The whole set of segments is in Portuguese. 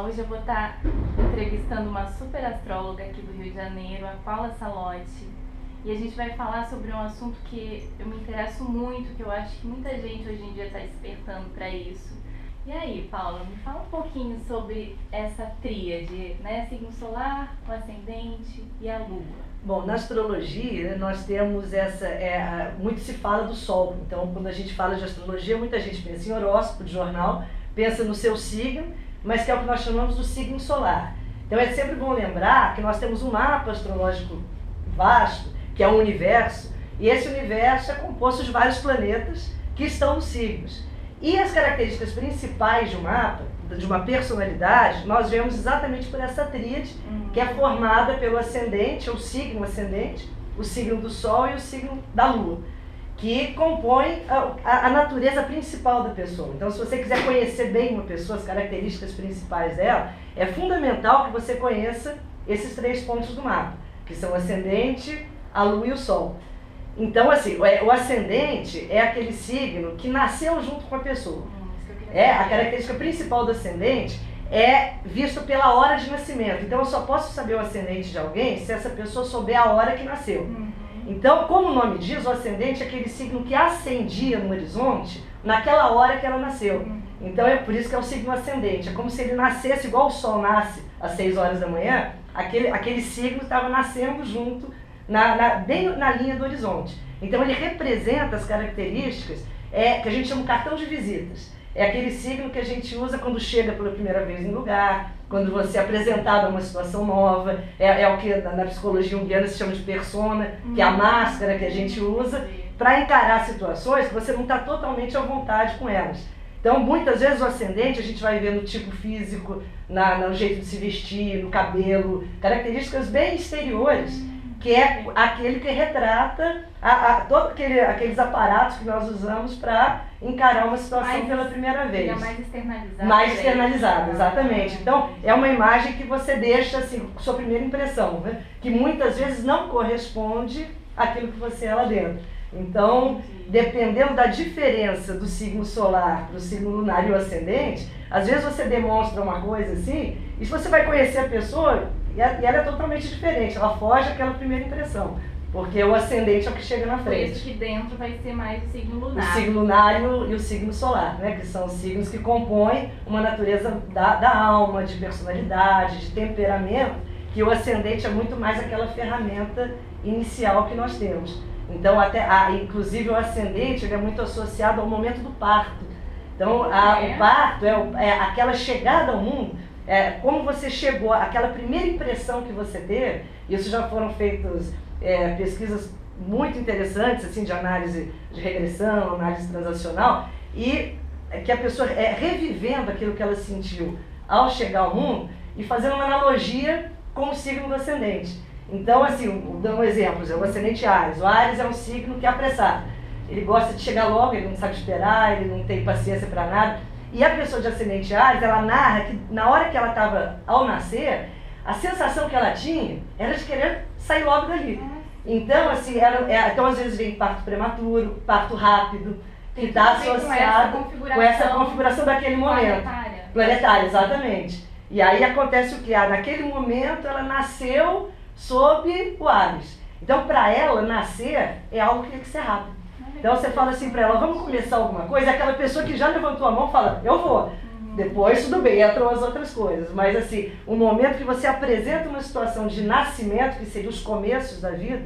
Hoje eu vou estar entrevistando uma super astróloga aqui do Rio de Janeiro, a Paula Salotti. E a gente vai falar sobre um assunto que eu me interesso muito, que eu acho que muita gente hoje em dia está despertando para isso. E aí, Paula, me fala um pouquinho sobre essa tríade, né? Signo solar, o ascendente e a lua. Bom, na astrologia nós temos muito se fala do Sol. Então, quando a gente fala de astrologia, muita gente pensa em horóscopo de jornal, pensa no seu signo, mas que é o que nós chamamos do signo solar. Então é sempre bom lembrar que nós temos um mapa astrológico vasto, que é um universo, e esse universo é composto de vários planetas que estão nos signos. E as características principais de um mapa, de uma personalidade, nós vemos exatamente por essa tríade, que é formada pelo ascendente, ou signo ascendente, o signo do Sol e o signo da Lua, que compõem a natureza principal da pessoa. Então, se você quiser conhecer bem uma pessoa, as características principais dela, é fundamental que você conheça esses 3 pontos do mapa, que são o ascendente, a Lua e o Sol. Então, assim, o ascendente é aquele signo que nasceu junto com a pessoa. A característica principal do ascendente é visto pela hora de nascimento. Então, eu só posso saber o ascendente de alguém se essa pessoa souber a hora que nasceu. Então, como o nome diz, o ascendente é aquele signo que ascendia no horizonte naquela hora que ela nasceu. Então, é por isso que é o signo ascendente. É como se ele nascesse igual o Sol nasce às 6 horas da manhã, aquele signo estava nascendo junto, bem na linha do horizonte. Então, ele representa as características que a gente chama de cartão de visitas. É aquele signo que a gente usa quando chega pela primeira vez em lugar, quando você é apresentado a uma situação nova, é o que na psicologia junguiana se chama de persona, que é a máscara que a gente usa para encarar situações que você não está totalmente à vontade com elas. Então, muitas vezes o ascendente a gente vai ver no tipo físico, no jeito de se vestir, no cabelo, características bem exteriores, que é aquele que retrata todos aqueles aparatos que nós usamos para encarar uma situação pela primeira vez. É mais externalizado. Mais externalizado, exatamente. Então, é uma imagem que você deixa, assim, sua primeira impressão, né? Que muitas vezes não corresponde àquilo que você é lá dentro. Então, dependendo da diferença do signo solar para o signo lunar e o ascendente, às vezes você demonstra uma coisa assim, e você vai conhecer a pessoa e ela é totalmente diferente, ela foge daquela primeira impressão, porque o ascendente é o que chega na frente. Por isso que dentro vai ser mais o signo lunar. O signo lunar e o signo solar, né? Que são os signos que compõem uma natureza da alma, de personalidade, de temperamento, que o ascendente é muito mais aquela ferramenta inicial que nós temos. Então, inclusive o ascendente ele é muito associado ao momento do parto. Então, o parto é aquela chegada ao mundo, como você chegou, aquela primeira impressão que você teve. Isso já foram feitas pesquisas muito interessantes, assim, de análise de regressão, análise transacional, e que a pessoa revivendo aquilo que ela sentiu ao chegar ao mundo e fazendo uma analogia com o signo do ascendente. Então, assim, dando um exemplo, o ascendente Áries. O Áries é um signo que é apressado. Ele gosta de chegar logo, ele não sabe esperar, ele não tem paciência para nada. E a pessoa de ascendente Áries, ela narra que na hora que ela estava ao nascer, a sensação que ela tinha era de querer sair logo dali. Então, assim, então às vezes vem parto prematuro, parto rápido, que está associado com essa configuração daquele momento. Planetária, exatamente. E aí acontece o que? Naquele momento ela nasceu sob o Áries. Então, para ela, nascer é algo que tem que ser rápido. Então, você fala assim para ela, vamos começar alguma coisa? Aquela pessoa que já levantou a mão fala, eu vou. Depois, tudo bem, entram as outras coisas. Mas, assim, o momento que você apresenta uma situação de nascimento, que seria os começos da vida,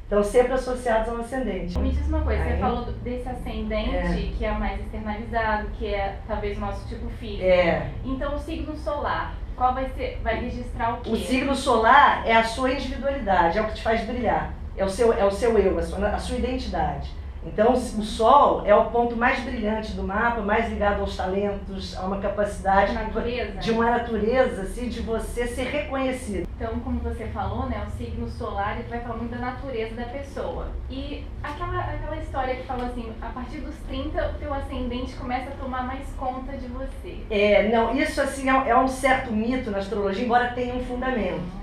estão sempre associados ao ascendente. Me diz uma coisa, você falou desse ascendente, que é mais externalizado, que é talvez o nosso tipo físico. Então, o signo solar, qual vai registrar o quê? O signo solar é a sua individualidade, é o que te faz brilhar. É o seu eu, a sua identidade. Então, o Sol é o ponto mais brilhante do mapa, mais ligado aos talentos, a uma capacidade de uma natureza, assim, de você ser reconhecido. Então, como você falou, né, o signo solar ele vai falar muito da natureza da pessoa. E aquela história que fala assim, a partir dos 30, o teu ascendente começa a tomar mais conta de você. Não, isso assim é um certo mito na astrologia, embora tenha um fundamento.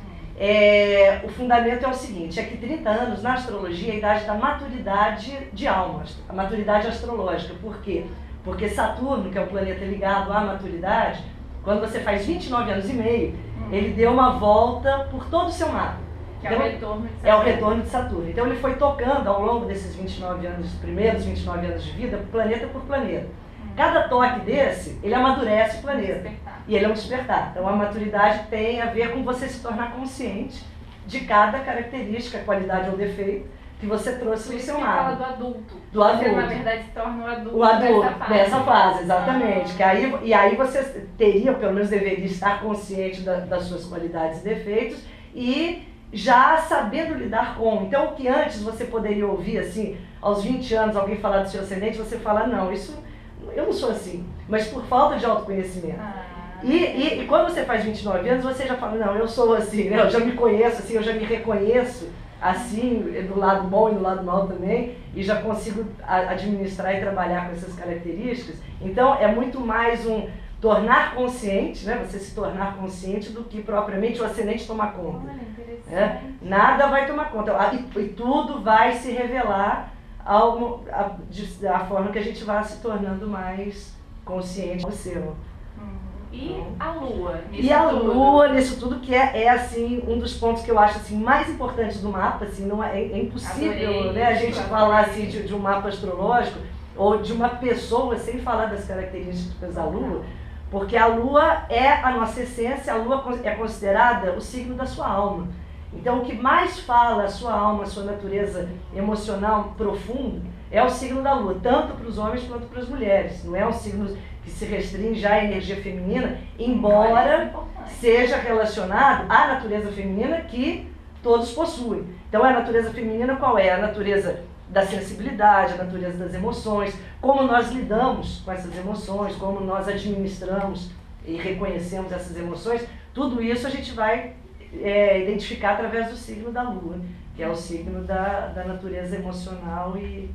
O fundamento é o seguinte, é que 30 anos na astrologia é a idade da maturidade de alma, a maturidade astrológica. Por quê? Porque Saturno, que é o planeta ligado à maturidade, quando você faz 29 anos e meio, ele deu uma volta por todo o seu mapa. Que é o retorno de Saturno. É o retorno de Saturno. Então ele foi tocando ao longo desses 29 anos, primeiros 29 anos de vida, planeta por planeta. Cada toque desse, ele amadurece o planeta. E ele é um despertar. Então a maturidade tem a ver com você se tornar consciente de cada característica, qualidade ou defeito que você trouxe no seu mapa. Fala do adulto. Do adulto. Você, na verdade, se torna o adulto nessa fase, exatamente. Que aí você teria, pelo menos deveria estar consciente das suas qualidades e defeitos e já sabendo lidar com. Então, o que antes você poderia ouvir, assim, aos 20 anos, alguém falar do seu ascendente, você fala, não, isso, eu não sou assim, mas por falta de autoconhecimento. E quando você faz 29 anos, você já fala, não, eu sou assim, né? Eu já me conheço, assim, eu já me reconheço assim, do lado bom e do lado mal também, e já consigo administrar e trabalhar com essas características. Então, é muito mais um tornar consciente, né? Você se tornar consciente do que propriamente o ascendente tomar conta. Nada vai tomar conta, e tudo vai se revelar da forma que a gente vai se tornando mais consciente do seu. E a Lua? Lua nisso tudo, que é assim, um dos pontos que eu acho assim, mais importantes do mapa. Assim, não é impossível, né, a gente falar assim, de um mapa astrológico ou de uma pessoa sem falar das características da Lua, porque a Lua é a nossa essência, a Lua é considerada o signo da sua alma. Então, o que mais fala a sua alma, a sua natureza emocional profunda, é o signo da Lua, tanto para os homens quanto para as mulheres. Não é um signo que se restringe à energia feminina, embora seja relacionado à natureza feminina que todos possuem. Então, a natureza feminina qual é? A natureza da sensibilidade, a natureza das emoções, como nós lidamos com essas emoções, como nós administramos e reconhecemos essas emoções, tudo isso a gente vai identificar através do signo da Lua, que é o signo da natureza emocional e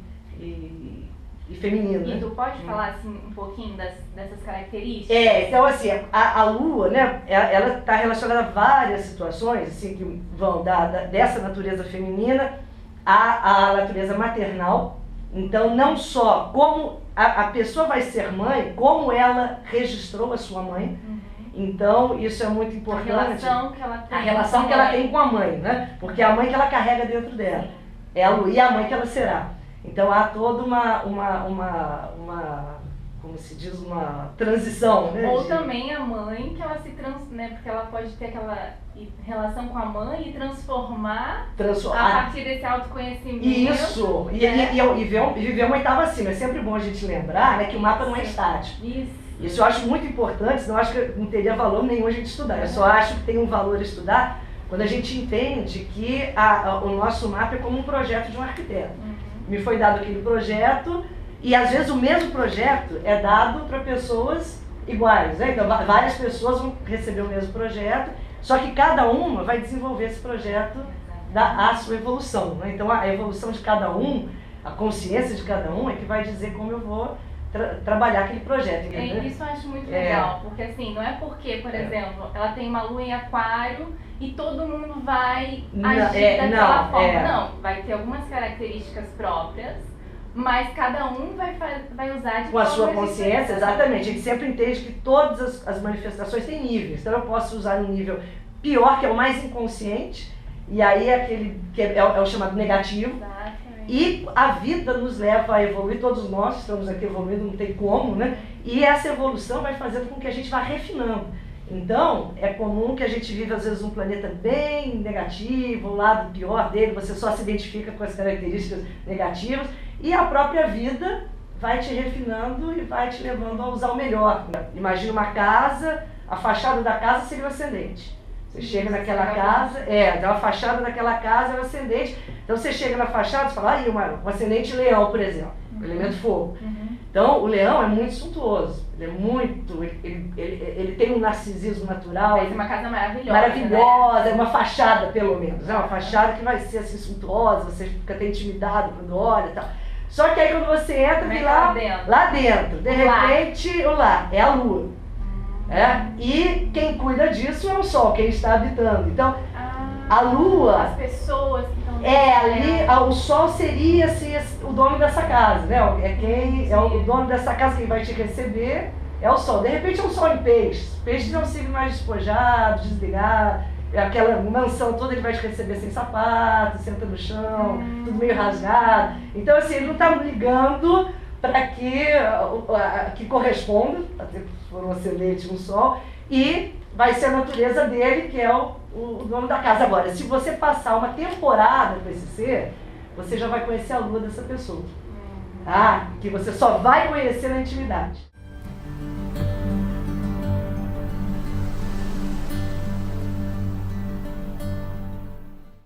feminina. E tu pode falar assim, um pouquinho dessas características? Então assim, a Lua, né, ela está relacionada a várias situações assim, que vão dessa natureza feminina à natureza maternal. Então, não só como a pessoa vai ser mãe, como ela registrou a sua mãe. Então, isso é muito importante. A relação que ela tem. A relação que ela tem com a mãe, né? Porque é a mãe que ela carrega dentro dela. É a Lua, e a mãe que ela será. Então, há toda como se diz, uma transição, né? Ou também a mãe que ela né? Porque ela pode ter aquela relação com a mãe e transformar a partir desse autoconhecimento. Isso! E viver uma etapa assim. É sempre bom a gente lembrar, né, que o mapa não é estático. Isso eu acho muito importante, senão eu acho que não teria valor nenhum a gente estudar. Eu só acho que tem um valor estudar quando a gente entende que o nosso mapa é como um projeto de um arquiteto. Me foi dado aquele projeto, e às vezes o mesmo projeto é dado para pessoas iguais, né? Então várias pessoas vão receber o mesmo projeto, só que cada uma vai desenvolver esse projeto à sua evolução, né? Então a evolução de cada um, a consciência de cada um é que vai dizer como eu vou trabalhar aquele projeto. Isso eu acho muito legal, porque assim, não é porque, por exemplo, ela tem uma lua em aquário e todo mundo vai agir daquela forma. Não, vai ter algumas características próprias, mas cada um vai usar de com a sua consciência, exatamente. A gente sempre entende que todas as manifestações têm níveis. Então eu posso usar no nível pior, que é o mais inconsciente, e aí é aquele que é o chamado negativo. Exatamente. E a vida nos leva a evoluir, todos nós estamos aqui evoluindo, não tem como, né? E essa evolução vai fazendo com que a gente vá refinando. Então, é comum que a gente viva às vezes um planeta bem negativo, o lado pior dele, você só se identifica com as características negativas, e a própria vida vai te refinando e vai te levando a usar o melhor. Imagina uma casa, a fachada da casa seria o ascendente. Você chega naquela casa, a fachada daquela casa é o ascendente. Então você chega na fachada e fala, um ascendente leão, por exemplo, elemento fogo. Então o leão é muito suntuoso, ele tem um narcisismo natural. Vai ser uma casa maravilhosa. Maravilhosa, né? É uma fachada pelo menos, uma fachada que vai ser assim suntuosa, você fica até intimidado quando olha e tal. Só que aí quando você entra, vem lá dentro, de repente, o lar é a lua. E quem cuida disso é o sol, quem está habitando. Então, a lua... As pessoas que estão... ali, o sol seria assim, o dono dessa casa, né? É o dono dessa casa, quem vai te receber, é o Sol. De repente é um Sol em Peixes. Peixes é um signo mais despojado, desligado, aquela mansão toda ele vai te receber sem sapato, senta no chão, tudo meio rasgado. Então, assim, ele não está ligando para que corresponda, até por um ascendente, um Sol, e vai ser a natureza dele, que é o dono da casa. Agora, se você passar uma temporada com esse ser, você já vai conhecer a lua dessa pessoa, tá? Que você só vai conhecer na intimidade.